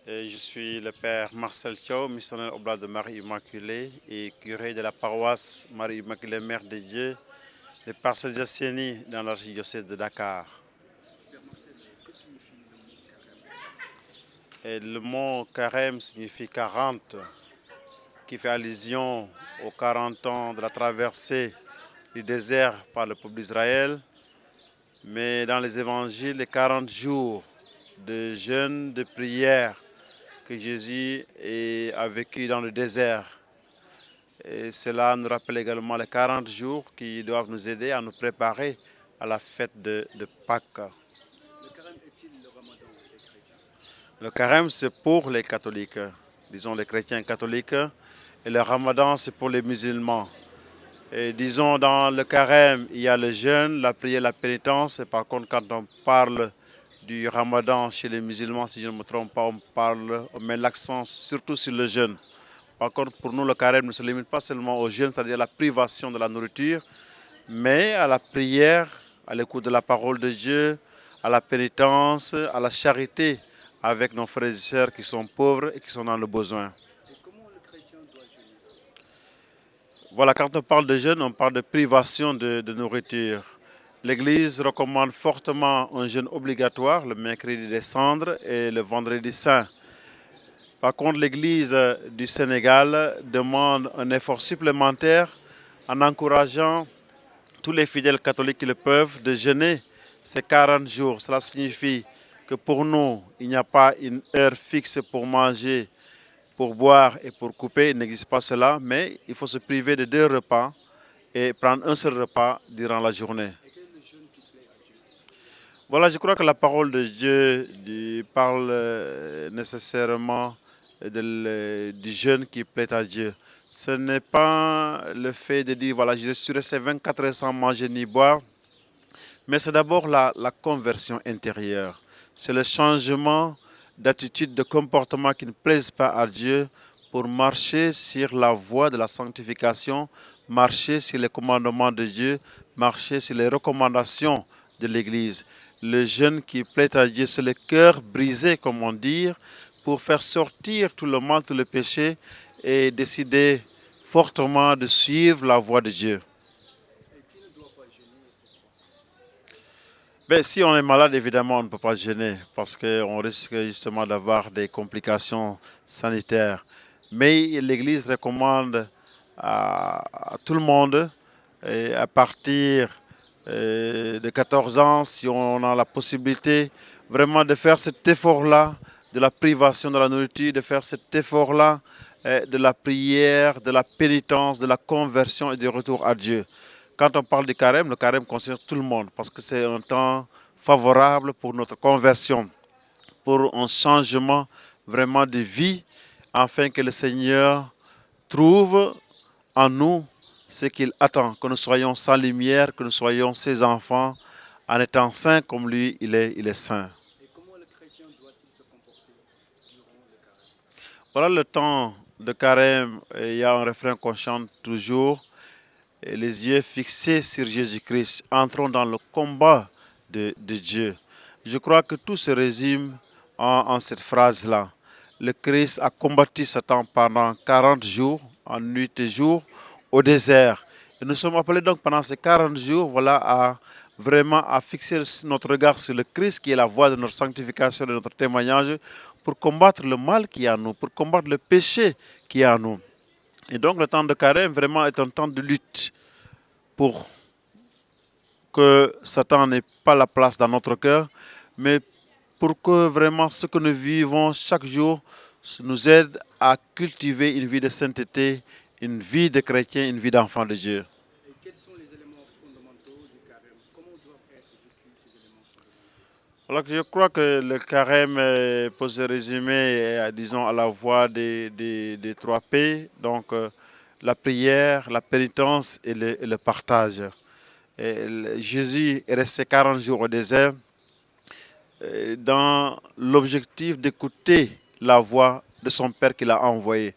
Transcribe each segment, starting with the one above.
Et je suis le père Marcel Thiaw, missionnaire oblat de Marie Immaculée et curé de la paroisse Marie Immaculée Mère de Dieu de Parcelles Assainies dans l'archidiocèse de Dakar. Et le mot carême signifie 40, qui fait allusion aux 40 ans de la traversée du désert par le peuple d'Israël. Mais dans les évangiles, les 40 jours de jeûne, de prière que Jésus a vécu dans le désert. Et cela nous rappelle également les 40 jours qui doivent nous aider à nous préparer à la fête de Pâques. Le carême, c'est pour les catholiques, disons les chrétiens catholiques, et le ramadan, c'est pour les musulmans. Et disons, dans le carême, il y a le jeûne, la prière, la pénitence. Et par contre, quand on parle du ramadan chez les musulmans, si je ne me trompe pas, on met l'accent surtout sur le jeûne. Par contre, pour nous, le carême ne se limite pas seulement au jeûne, c'est-à-dire la privation de la nourriture, mais à la prière, à l'écoute de la parole de Dieu, à la pénitence, à la charité avec nos frères et sœurs qui sont pauvres et qui sont dans le besoin. Voilà, quand on parle de jeûne, on parle de privation de nourriture. L'Église recommande fortement un jeûne obligatoire le mercredi des cendres et le vendredi saint. Par contre, l'Église du Sénégal demande un effort supplémentaire en encourageant tous les fidèles catholiques qui le peuvent de jeûner ces 40 jours. Cela signifie que pour nous, il n'y a pas une heure fixe pour manger, pour boire et pour couper. Il n'existe pas cela, mais il faut se priver de 2 repas et prendre un seul repas durant la journée. Voilà, je crois que la parole de Dieu parle nécessairement du jeûne qui plaît à Dieu. Ce n'est pas le fait de dire, voilà, je suis resté 24 heures sans manger ni boire, mais c'est d'abord la conversion intérieure. C'est le changement d'attitude, de comportement qui ne plaise pas à Dieu pour marcher sur la voie de la sanctification, marcher sur les commandements de Dieu, marcher sur les recommandations de l'Église. Le jeûne qui plaît à Dieu, c'est le cœur brisé, comme on dit, pour faire sortir tout le mal, tout le péché et décider fortement de suivre la voie de Dieu. Ben, si on est malade, évidemment, on ne peut pas jeûner parce qu'on risque justement d'avoir des complications sanitaires. Mais l'Église recommande à tout le monde, à partir de 14 ans, si on a la possibilité, vraiment de faire cet effort-là de la privation de la nourriture, de faire cet effort-là de la prière, de la pénitence, de la conversion et du retour à Dieu. Quand on parle du carême, le carême concerne tout le monde parce que c'est un temps favorable pour notre conversion, pour un changement vraiment de vie, afin que le Seigneur trouve en nous ce qu'il attend, que nous soyons sans lumière, que nous soyons ses enfants, en étant saints comme lui, il est saint. Voilà le temps de carême, il y a un refrain qu'on chante toujours, et les yeux fixés sur Jésus-Christ, entrons dans le combat de Dieu. Je crois que tout se résume en cette phrase-là. Le Christ a combattu Satan pendant 40 jours, en nuit et jour, au désert. Et nous sommes appelés donc pendant ces 40 jours, voilà, à fixer notre regard sur le Christ, qui est la voie de notre sanctification, de notre témoignage, pour combattre le mal qui est en nous, pour combattre le péché qui est en nous. Et donc le temps de carême vraiment est un temps de lutte pour que Satan n'ait pas la place dans notre cœur, mais pour que vraiment ce que nous vivons chaque jour nous aide à cultiver une vie de sainteté, une vie de chrétien, une vie d'enfant de Dieu. Alors que je crois que le carême peut se résumer, disons, à la voie des 3 P, donc la prière, la pénitence et le partage. Jésus est resté 40 jours au désert dans l'objectif d'écouter la voix de son Père qui l'a envoyé.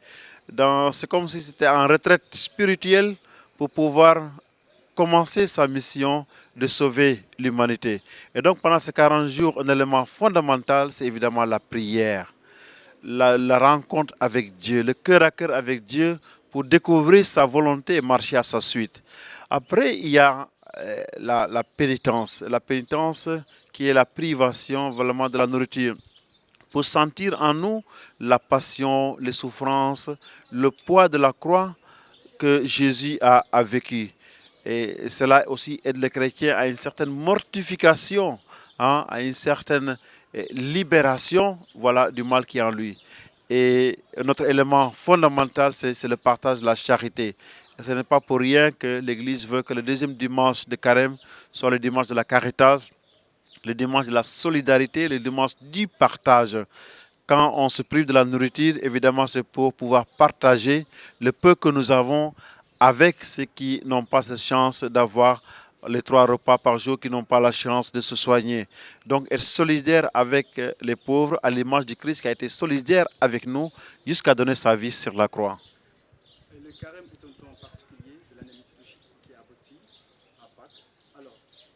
C'est comme si c'était en retraite spirituelle pour pouvoir commencer sa mission de sauver l'humanité. Et donc pendant ces 40 jours, un élément fondamental, c'est évidemment la prière. la rencontre avec Dieu, le cœur à cœur avec Dieu pour découvrir sa volonté et marcher à sa suite. Après, il y a la pénitence. La pénitence qui est la privation vraiment de la nourriture pour sentir en nous la passion, les souffrances, le poids de la croix que Jésus a vécu. Et cela aussi aide les chrétiens à une certaine mortification, hein, à une certaine libération, voilà, du mal qui est en lui. Et notre élément fondamental, c'est le partage de la charité. Et ce n'est pas pour rien que l'Église veut que le deuxième dimanche de Carême soit le dimanche de la caritas, le dimanche de la solidarité, le dimanche du partage. Quand on se prive de la nourriture, évidemment, c'est pour pouvoir partager le peu que nous avons avec ceux qui n'ont pas cette chance d'avoir les 3 repas par jour, qui n'ont pas la chance de se soigner. Donc, être solidaire avec les pauvres, à l'image du Christ qui a été solidaire avec nous jusqu'à donner sa vie sur la croix. Et le carême est un temps particulier de l'année liturgique qui aboutit à Pâques. Alors,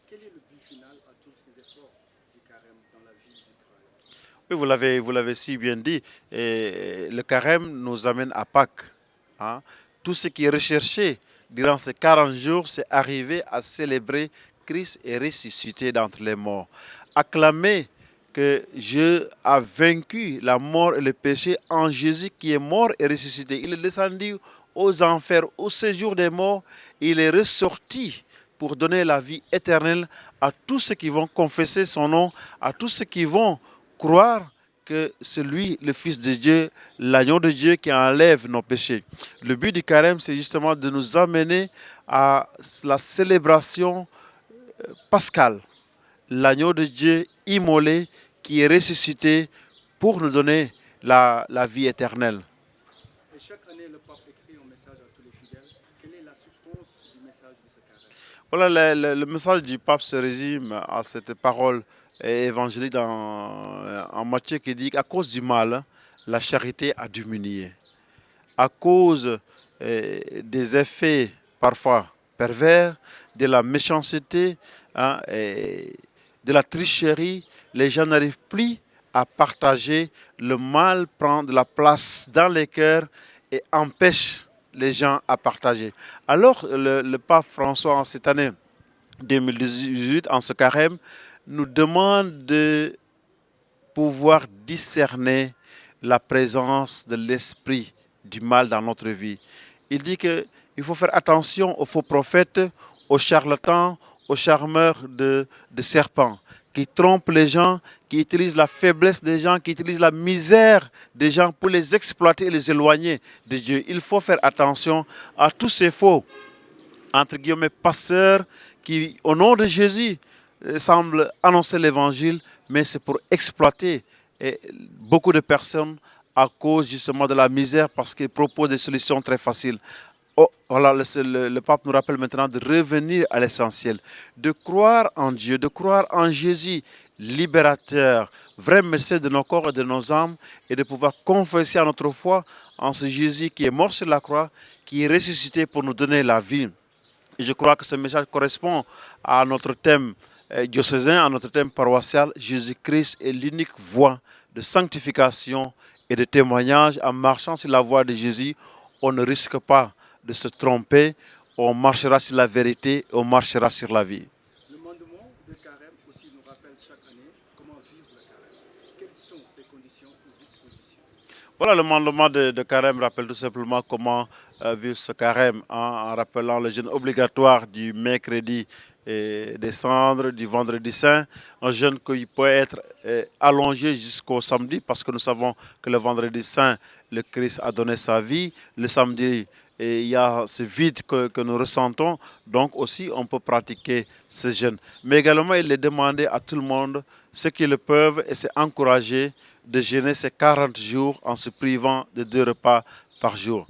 quel est le but final à tous ces efforts du carême dans la vie du croyant? Oui, vous l'avez si bien dit. Et le carême nous amène à Pâques, hein. Tout ce qui est recherché durant ces 40 jours, c'est arriver à célébrer Christ est ressuscité d'entre les morts. Acclamer que Dieu a vaincu la mort et le péché en Jésus qui est mort et ressuscité. Il est descendu aux enfers, au séjour des morts. Il est ressorti pour donner la vie éternelle à tous ceux qui vont confesser son nom, à tous ceux qui vont croire que c'est lui, le Fils de Dieu, l'agneau de Dieu qui enlève nos péchés. Le but du carême, c'est justement de nous amener à la célébration pascale. L'agneau de Dieu immolé qui est ressuscité pour nous donner la vie éternelle. Et chaque année, le pape écrit un message à tous les fidèles. Quelle est la substance du message de ce carême? Voilà, le message du pape se résume à cette parole évangélique en Matthieu qui dit qu'à cause du mal, la charité a diminué. À cause des effets parfois pervers, de la méchanceté, hein, et de la tricherie, les gens n'arrivent plus à partager. Le mal prend de la place dans les cœurs et empêche les gens à partager. Alors, le pape François, en cette année 2018, en ce carême, nous demande de pouvoir discerner la présence de l'esprit du mal dans notre vie. Il dit qu'il faut faire attention aux faux prophètes, aux charlatans, aux charmeurs de serpents, qui trompent les gens, qui utilisent la faiblesse des gens, qui utilisent la misère des gens pour les exploiter et les éloigner de Dieu. Il faut faire attention à tous ces faux, entre guillemets, pasteurs qui, au nom de Jésus, semblent annoncer l'évangile, mais c'est pour exploiter beaucoup de personnes à cause justement de la misère parce qu'ils proposent des solutions très faciles. Oh, voilà, le pape nous rappelle maintenant de revenir à l'essentiel, de croire en Dieu, de croire en Jésus, libérateur, vrai médecin de nos corps et de nos âmes, et de pouvoir confesser à notre foi en ce Jésus qui est mort sur la croix, qui est ressuscité pour nous donner la vie. Et je crois que ce message correspond à notre thème diocésain, à notre thème paroissial. Jésus-Christ est l'unique voie de sanctification et de témoignage. En marchant sur la voie de Jésus, on ne risque pas de se tromper. On marchera sur la vérité, on marchera sur la vie. Le mandement de carême aussi nous rappelle chaque année comment vivre le carême. Quelles sont ses conditions ou dispositions? Voilà, le mandement de carême rappelle tout simplement comment vivre ce carême, hein, en rappelant le jeûne obligatoire du mercredi et des cendres, du vendredi saint, un jeûne qui peut être allongé jusqu'au samedi parce que nous savons que le vendredi saint, le Christ a donné sa vie, le samedi, et il y a ce vide que nous ressentons, donc aussi on peut pratiquer ce jeûne. Mais également, il est demandé à tout le monde, ceux qui le peuvent, et c'est encouragé de jeûner ces 40 jours en se privant de 2 repas par jour.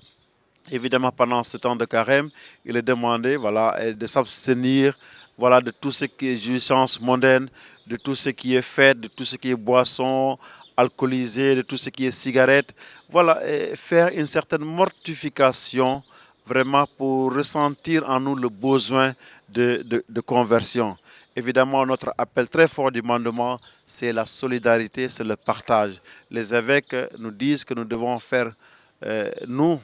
Évidemment, pendant ce temps de carême, il est demandé voilà, de s'abstenir voilà, de tout ce qui est jouissance mondaine, de tout ce qui est fête, de tout ce qui est boisson alcoolisée, de tout ce qui est cigarette. Voilà, et faire une certaine mortification vraiment pour ressentir en nous le besoin de conversion. Évidemment, notre appel très fort du mandement, c'est la solidarité, c'est le partage. Les évêques nous disent que nous devons faire, nous,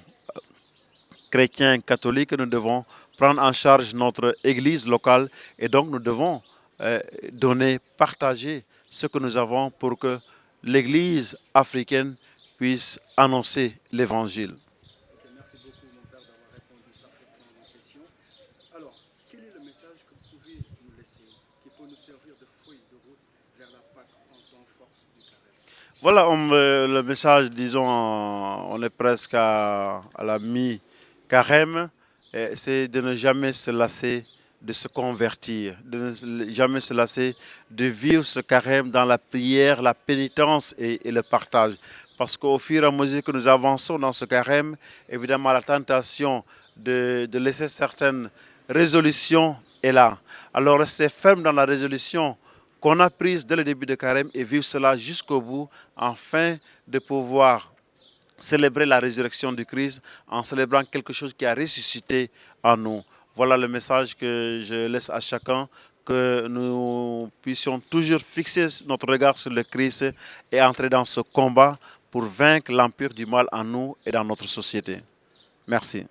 chrétiens catholiques, nous devons prendre en charge notre église locale et donc nous devons donner, partager ce que nous avons pour que l'église africaine puisse annoncer l'évangile. Ok, merci beaucoup, mon père, d'avoir répondu parfaitement à nos questions. Alors, quel est le message que vous pouvez nous laisser, qui peut nous servir de feuille de route vers la Pâque en temps force du carême? Voilà le message, disons, on est presque à la mi-carême, c'est de ne jamais se lasser de se convertir, de ne jamais se lasser de vivre ce carême dans la prière, la pénitence et le partage. Parce qu'au fur et à mesure que nous avançons dans ce carême, évidemment, la tentation de laisser certaines résolutions est là. Alors, rester ferme dans la résolution qu'on a prise dès le début de carême et vivre cela jusqu'au bout, afin de pouvoir célébrer la résurrection du Christ en célébrant quelque chose qui a ressuscité en nous. Voilà le message que je laisse à chacun, que nous puissions toujours fixer notre regard sur le Christ et entrer dans ce combat pour vaincre l'empire du mal en nous et dans notre société. Merci.